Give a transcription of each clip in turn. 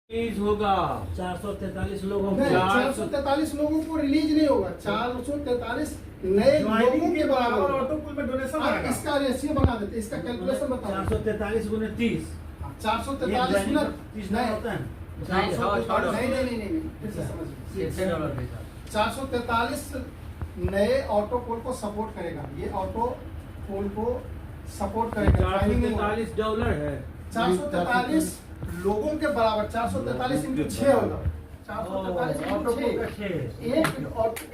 होगा 443 लोगों नहीं, को 443 लोगों को रिलीज नहीं होगा, 443 नए लोगों के बराबर ऑटो पूल में डोनेशन अब आएगा। इसका रेशियो बना देते, इसका कैलकुलेशन बताओ। 443 गुने 30 443 गुना 30 नहीं होता है। नहीं, फिर से समझिए। $443 नए ऑटो पोल को सपोर्ट करेगा, ये ऑटो पोल को सपोर्ट करेगा। $443 है। 443 लोगों के बराबर 443 इंटू 6 होगा। 443 इंटू 6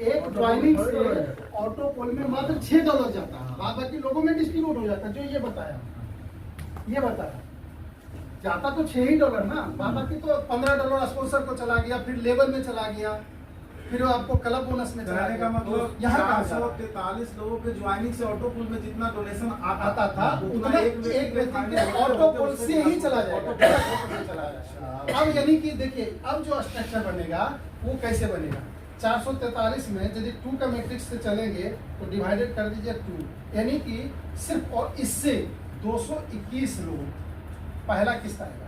एक ज्वाइनिंग से ऑटो पोल में मात्र $6 जाता है, बाकी लोगों में डिस्ट्रीब्यूट हो जाता है। जो ये बताया जाता तो $6 ना, बाकी तो $15 स्पॉन्सर को चला गया, फिर लेबर में चला गया, फिर वो आपको क्लब बोनस में चला कहने गया। का मतलब यहाँ 443 लोगों के ज्वाइनिंग से ऑटो पूल में जितना डोनेशन आता था उतना एक व्यक्ति के ऑटो पोल से ही चला जाएगा। अब यानी कि देखिए, अब जो स्ट्रक्चर बनेगा वो कैसे बनेगा। 443 में यदि 2 का मैट्रिक्स से चलेंगे तो डिवाइडेड कर दीजिए 2, यानी कि सिर्फ और इससे 221 लोग पहला किस्त आएगा,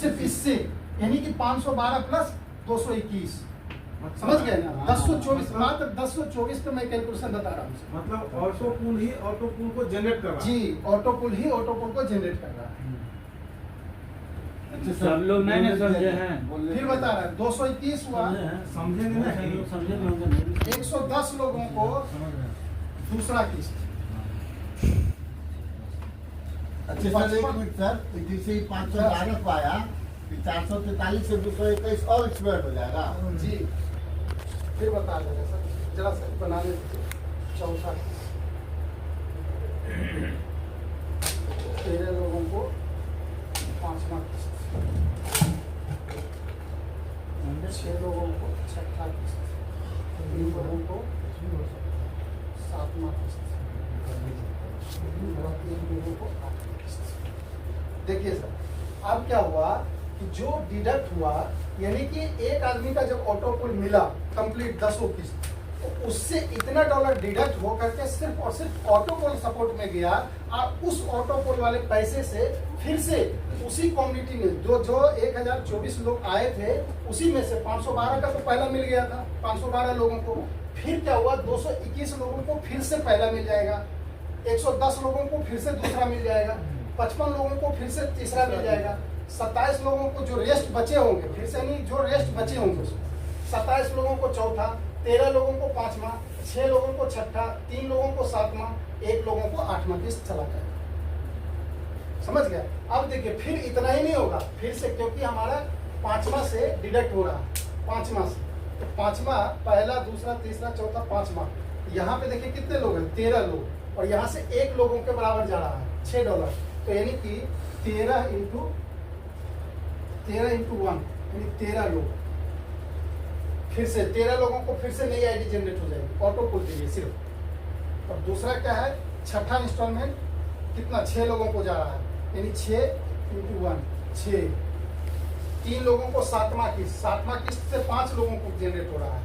सिर्फ इससे, यानी कि 512 प्लस 221, समझ गए ना। 1024 मात्र 1024 पे मैं कैलकुलेशन बता रहा हूँ। मतलब ऑटो पूल ही ऑटो पूल को जनरेट कर रहा है। जी, ऑटो पुल ही ऑटो पुल को जनरेट कर रहा है। सब लोग नहीं समझे हैं। फिर बता रहा है 221 हुआ, समझेंगे ना समझे नहीं 110 लोगों को दूसरा किस्त। अच्छा सर, एक मिनट सर, जैसे 512 को आया, 443 से 221 और स्क्वायर हो जाएगा। जी, फिर बता देगा सर, जरा सा बनाने दीजिए। चौथा 13 लोगों को 5वां किस्त, 6 लोगों को 6ठा किस्त, 3 लोगों को 7वां किस्त, 3 लोगों को 8वां किस्त। देखिए सर, अब क्या हुआ कि जो डिडक्ट हुआ, यानी कि एक आदमी का जब ऑटो पुल मिला कंप्लीट 10 किस्त, तो उससे इतना $, डिडक्ट हो करके सिर्फ और सिर्फ ऑटो पोल सपोर्ट में गया। और उस ऑटो पोल वाले पैसे से फिर से उसी कम्युनिटी में जो 1024 लोग आए थे, उसी में से 512 का तो पहला मिल गया था, 512 लोगों को। फिर क्या हुआ, 221 लोगों को फिर से पहला मिल जाएगा, 110 लोगों को फिर से दूसरा मिल जाएगा, 55 लोगों को फिर से तीसरा मिल जाएगा, 27 लोगों को जो रेस्ट बचे होंगे, फिर से नहीं, जो रेस्ट बचे होंगे 27 लोगों को चौथा, 13 लोगों को 5वां, 6 लोगों को 6ठा, 3 लोगों को 7वां, 1 लोगों को 8वां किस्त चला जाएगा। समझ गया। अब देखिए, फिर इतना ही नहीं होगा, फिर से, क्योंकि हमारा 5वां से डिडक्ट हो रहा है, 5वां से, तो 5वां पहला, दूसरा, तीसरा, चौथा, 5वां, यहाँ पे देखिए कितने लोग हैं, 13 लोग, और यहाँ से 1 लोगों के बराबर जा रहा है $6, तो यानी कि 13 इंटू 1 यानी 13 लोग, फिर से 13 लोगों को फिर से नई आईडी जनरेट हो जाएगी ऑटो पुल के लिए सिर्फ। और दूसरा क्या है, छठा इंस्टॉलमेंट कितना, 6 लोगों को जा रहा है, यानी 6 इंटू 1 6, 3 लोगों को 7वां किस्त से 5 लोगों को जनरेट हो रहा है,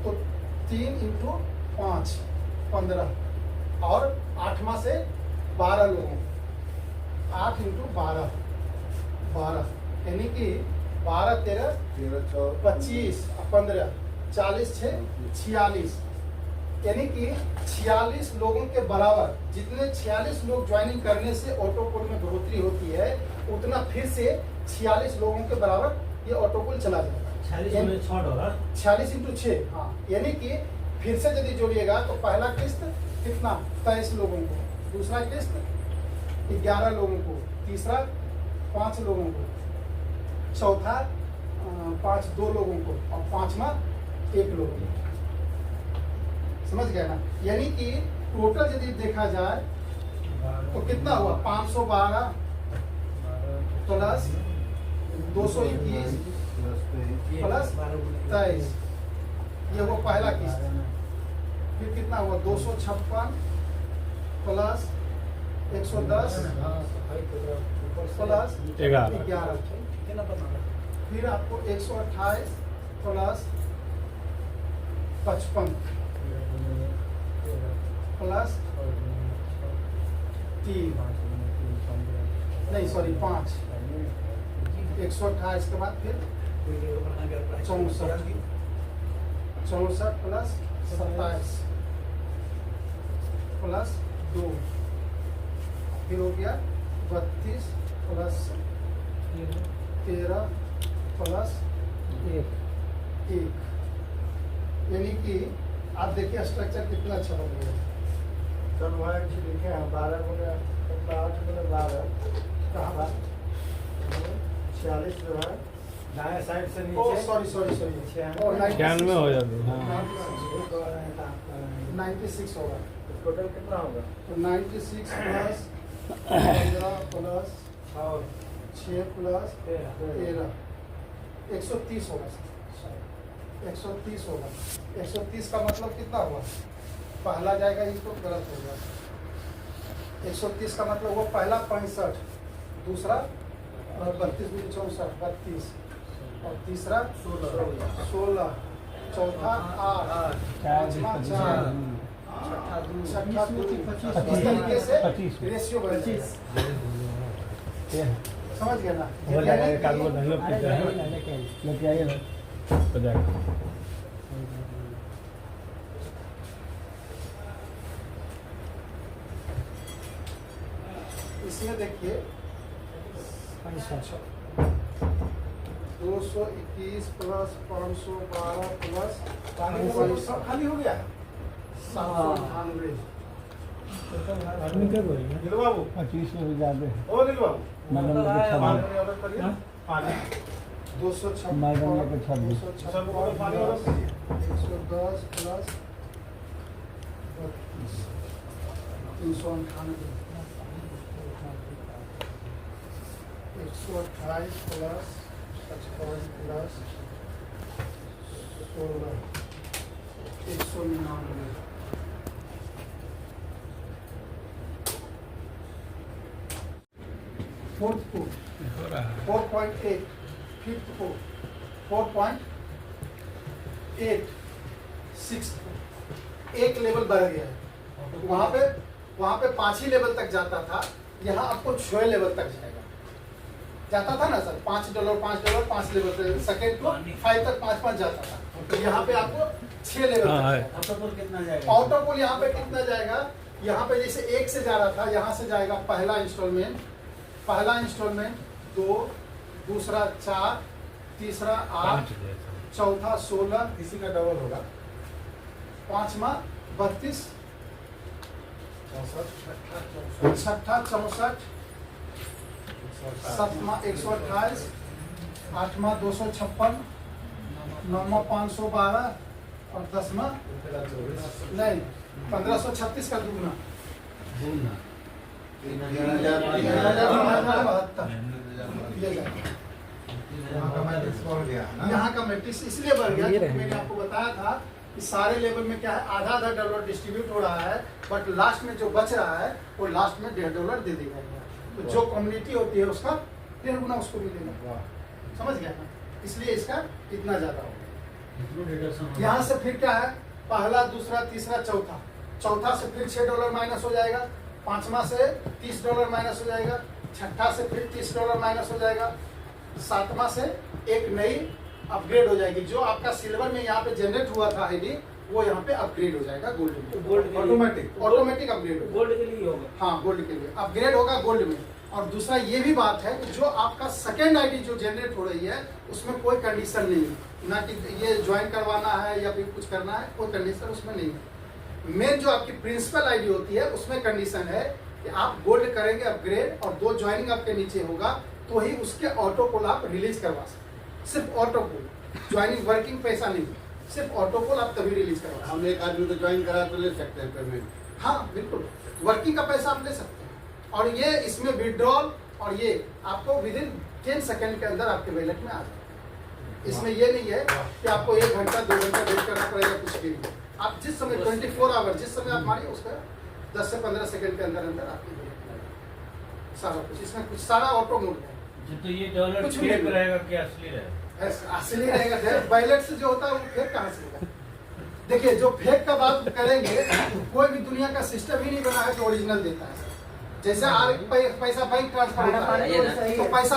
तो 3 इंटू 5 15, और 8वां से 12 लोगों, 8 इंटू 12 यानी कि 12 13 25 15 40 6 46, यानी कि 46 लोगों के बराबर, जितने 46 लोग ज्वाइनिंग करने से ऑटो पोल में बढ़ोतरी होती है, उतना फिर से 46 लोगों के बराबर ये ऑटो पोल चला जाएगा। $46 इंटू 6, हाँ, यानी कि फिर से यदि जोड़िएगा तो पहला किस्त कितना, 23 लोगों को, दूसरा किस्त 11 लोगों को, तीसरा 5 लोगों को, चौथा 2 लोगों को, और 5वां 1 लोगों को। समझ गया ना। यानी कि टोटल यदि देखा जाए तो कितना हुआ, 512 प्लस 221 प्लस 23, ये वो पहला किस्त। फिर कितना हुआ, 256 प्लस 110 प्लस 11, फिर आपको 128 प्लस 55 प्लस 3 नहीं सॉरी 5 128 के बाद फिर 64 प्लस 27 प्लस 2 फिर हो गया 32 प्लस 13 प्लस 1 यानी कि आप देखिए स्ट्रक्चर कितना अच्छा बन गया। सर वहाँ लिखे हैं 12 गुने 8 गुने 12 कहाँ बात 46 जो है दाएं साइड से ओ नीचे सॉरी 96 हो जाती है। 96 होगा टोटल कितना होगा? तो 96 प्लस 15 प्लस और 6 प्लस 13 130 होगा सर 130 होगा। 130 का मतलब कितना हुआ? पहला जाएगा ये तो गलत होगा। 130 का मतलब वो पहला 65, दूसरा 32 में 64 32 और तीसरा 16 चौथा 8 पांचवा 4 छठा 2 इस तरीके से रेशियो बनेगा। समझ गए ना? इसमें देखिए 221 प्लस 512 प्लस सब खाली हो गया 798 आदमी क्या बोलेंगे? नीलू बाबू 25 में भी ज्यादा है। ओ नीलू बाबू मैडम ने पानी छब्बीस ऑर्डर करिए पानी 256 मैडम ने 26 सब बोलो पानी ऑर्डर करिए 110 plus 398 128 plus 55 plus 16 199 fourth foot 4.8 fifth foot 4.8 sixth foot एक लेवल बढ़ गया है। वहाँ पे 5 ही लेवल तक जाता था, यहाँ आपको 6 लेवल तक जाएगा। जाता था ना सर $5 5 लेवल तक, सेकेंड को 5 तक 5 जाता था, तो यहाँ पे आपको 6 लेवल तक जाएगा। ऑटोपोल कितना जाएगा? ऑटोपोल यहाँ पे कितना जाएगा? यहाँ पे जैसे 1 से जा रहा था, यहाँ से जाएगा पहला इंस्टॉलमेंट 2, दूसरा 4, तीसरा 8, चौथा 16, किसी का डबल होगा पांचवा 32, छठा 64, सातवां 128, आठवां 256, नौवां 512 और 10वां नहीं 1536 का दुगना 3072। यहाँ का मैट्रिक्स बढ़ गया है ना यहाँ का मैट्रिक्स इसलिए बढ़ गया क्योंकि मैंने आपको बताया था कि सारे लेवल में क्या है, आधा डॉलर डिस्ट्रीब्यूट हो रहा है, बट लास्ट में जो बच रहा है वो लास्ट में $1.5 दे देगा। तो जो कम्युनिटी होती है उसका 1.5 गुना उसको मिलेगा। समझ गया ना? इसलिए इसका इतना ज्यादा होगा। यहाँ से फिर क्या है, पहला दूसरा तीसरा चौथा से फिर $6 माइनस हो जाएगा, पांचवा से $30 माइनस हो जाएगा, छठा से फिर $30 माइनस हो जाएगा, सातवां से एक नई अपग्रेड हो जाएगी। जो आपका सिल्वर में यहाँ पे जनरेट हुआ था आईडी, वो यहाँ पे अपग्रेड हो जाएगा गोल्ड में। ऑटोमेटिक अपग्रेड होगा। गोल्ड के लिए होगा। हाँ, गोल्ड के लिए अपग्रेड होगा गोल्ड में। और दूसरा ये भी बात है कि जो आपका सेकेंड आईडी जो जनरेट हो रही है उसमें कोई कंडीशन नहीं है, ना कि ये ज्वाइन करवाना है या फिर कुछ करना है, कोई कंडीशन उसमें नहीं है। मेन जो आपकी प्रिंसिपल आईडी होती है उसमें कंडीशन है कि आप गोल्ड करेंगे अपग्रेड और 2 ज्वाइनिंग आपके नीचे होगा तो ही उसके ऑटोपोल आप रिलीज करवा सकते। सिर्फ ऑटोपोल, ज्वाइनिंग वर्किंग पैसा नहीं, सिर्फ ऑटोपोल आप तभी रिलीज करवा सकते। हम एक आदमी को ज्वाइन करा तो ले सकते हैं पेमेंट? हाँ बिल्कुल, वर्किंग का पैसा आप ले सकते हैं। और ये इसमें विड्रॉल और ये आपको विद इन 10 सेकेंड के अंदर आपके वैलेट में आ जाएगा। इसमें ये नहीं है कि आपको 1 घंटा 2 घंटा वेट करना पड़ेगा, कुछ भी नहीं। आप जिस समय 24 आवर जिस समय आप मारिए उसका 10 से 15 सेकंड के अंदर अंदर आपकी वैलेट में आ जाएगा सारा कुछ। इसमें कुछ सारा ऑटो मोड है। तो ये डॉलर कुछ भी फेक नहीं। रहेगा कि असली रहेगा? असली रहेगा। वैलेट से जो होता है वो फेक कहाँ से होगा? देखिए, जो फेक का बात करेंगे, कोई भी दुनिया का सिस्टम ही नहीं बना है जो ओरिजिनल देता है। जैसे पैसा बैंक ट्रांसफर होता है तो पैसा